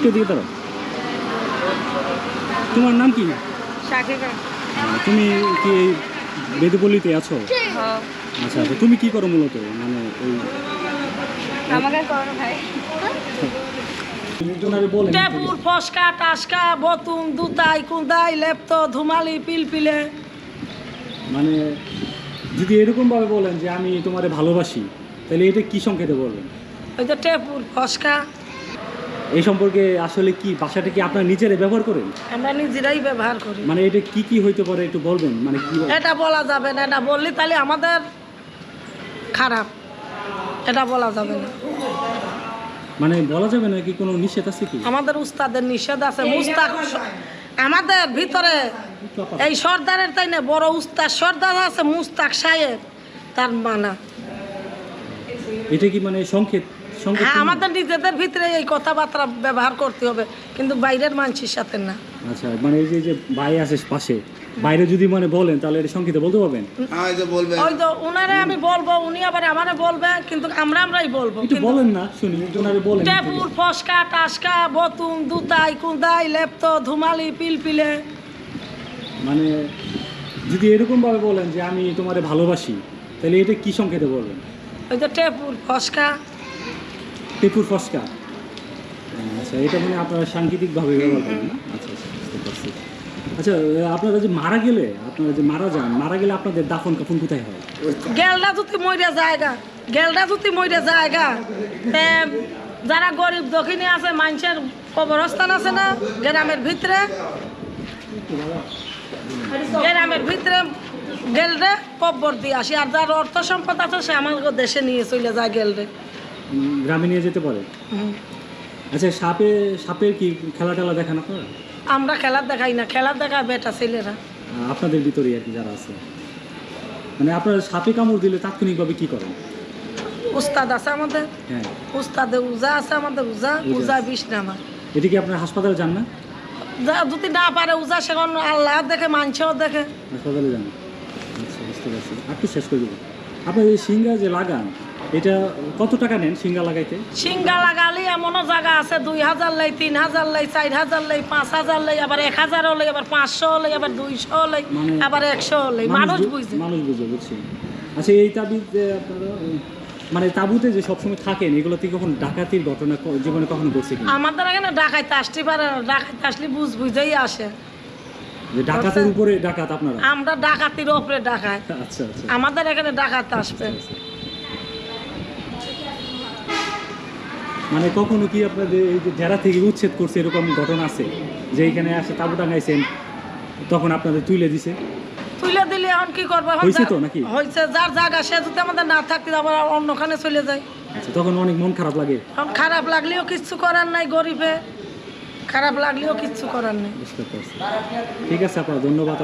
একটু দিকে দাঁড়াও। তোমার নাম কি? শাকিকা। তুমি কি এই বেদপল্লীতে আছো? হ্যাঁ। আচ্ছা আচ্ছা, তুমি কি করো মূলত? মানে এই আমাকে করো ভাই। ওনারে বলেন টেপুর ফসকা টাসকা বতুম দুতাই কুন্দাই লেপ্ত ধুমালি পিলপিলে। মানে যদি এরকমভাবে বলেন যে আমি তোমারে ভালোবাসি, তাহলে এটা কি সংকেতে বলবেন? ওই যে টেপুর ফসকা এই সম্পর্কে আসলে কি ভাষাটা কি আপনারা নিজেরাই ব্যবহার করেন? আমরা নিজেরাই ব্যবহার করি। মানে এটা কি কি হইতে পারে একটু বলবেন? মানে কি এটা বলা যাবে না, এটা বললে তাহলে আমাদের খারাপ, এটা বলা যাবে না। মানে বলা যাবে না কি কোনো নিষেধ আছে কি? আমাদের উস্তাদের নিষেধ আছে। মুস্তাক আমাদের ভিতরে এই সর্দারের তাই না বড় উস্তাদ সর্দার আছে মুস্তাক সাহেব, তার মানা। এটা কি মানে সংকেত? সংকেত হ্যাঁ, কি? আমাদের নিজেদের ভিতরে এই কথাবার্তা ব্যবহার করতে হবে, কিন্তু বাইরের মানুষের সাথে না। আচ্ছা, মানে এই যে ভাই আছে পাশে, বাইরে যদি মানে বলেন তাহলে এটা সংকেতে বলতে পারবেন? ওই তো উনারে আমি বলবো, উনি আবার আমারে বলবে, কিন্তু আমরাই বলবো। একটু বলেন না শুনি, ওনারে বলেন। টেপুর ফসকা টাসকা বতুম দুতাই কুন্দাই লেপ্ত ধুমালি পিলপিলে। মানে যদি এরকম ভাবে বলেন যে আমি তোমারে ভালোবাসি, তাহলে এটা কি সংকেতে বলবেন? ওই তো টেপুর ফসকা। টেপুর ফসকা। আচ্ছা, এটা মানে আপনারা সাংকেতিকভাবে ব্যবহার করেন না? আচ্ছা আচ্ছা, বুঝতে পারছি। আচ্ছা, আপনারা যে মারা গেলে, আপনারা যে মারা যান, মারা গেলে আপনাদের দাফন কাফন কোথায় হয়? গেলটা যদি মরে জায়গা, গেলটা যদি মরে জায়গা, যারা গরিব দক্ষিণী আছে মানুষের কবরস্থান আছে না গ্রামের ভিতরে, গ্রামের ভিতরে গেলরে কব্বর দিয়ে আসি। আর যার অর্থ সম্পদ আছে সে আমার দেশে নিয়ে চলে যায় গেলরে। গ্রামে নিয়ে যেতে পারে। আচ্ছা, সাপের কি খেলা টেলা দেখান আপনারা? আমরা খেলা দেখাই না, খেলা দেখায় বেটা ছেলেরা। আপনাদের ভিতরে আর কি যারা আছে, মানে আপনারা সাপে কামড় দিলে তাৎক্ষণিকভাবে কি করেন? উস্তাদ আছে আমাদের, হ্যাঁ, উস্তাদে উজা আছে আমাদের, উজা বিষ নামা। এটা কি আপনারা হাসপাতালে যান না? যদি না পারে উজা সেখন আল্লাহ দেখে মানুষও দেখে। হাসপাতালে যান। আচ্ছা, বুঝতে পারছি। একটু শেষ করে দেবো। আপনার এই সিঙ্গা যে লাগান, এটা কত টাকা নেন সিঙ্গা লাগাইতে? সিঙ্গা লাগালি এমনও জায়গা আছে 2000 লাই, 3000 লাই, 4000 লাই, 5000 লাই, আবার 1000 লাই, আবার 500 লাই, আবার 200 লাই, আবার 100 লাই। মানুষ বুঝছে, মানুষ বুঝে, বুঝছি। আচ্ছা, এই তাবিজে আপনারা মানে তাবুতে যে সবসময় থাকেন, এগুলোতে কখন ডাকাতির ঘটনা জীবনে কখনো ঘটছে কি? আমাদের এখানে ডাকাইতে আসতে পারে না, ডাকাইতে আসলে বুঝেই আসে। যে ডাকাতের উপরে ডাকাত আপনারা? আমরা ডাকাতির উপরে ডাকাই। আচ্ছা আচ্ছা, আমাদের এখানে ডাকাতে আসবে। মানে কখনো কি আপনাদের এই যে ডেরা থেকে উচ্ছেদ করছে এরকম ঘটনা আছে যে এখানে আসে তাবু টাঙাইছেন, তখন আপনাদের তুলে দিছে? তুলে দিলে এখন কি করবো? হয়েছে তো নাকি? হয়েছে, যার জায়গা সে যদি আমাদের না থাকতে আবার অন্যখানে চলে যায়। আচ্ছা, তখন অনেক মন খারাপ লাগে? এখন খারাপ লাগলেও কিচ্ছু করার নাই, গরিবে খারাপ লাগলেও কিচ্ছু করার নেই। বুঝতে পারছি। ঠিক আছে, আপনার ধন্যবাদ।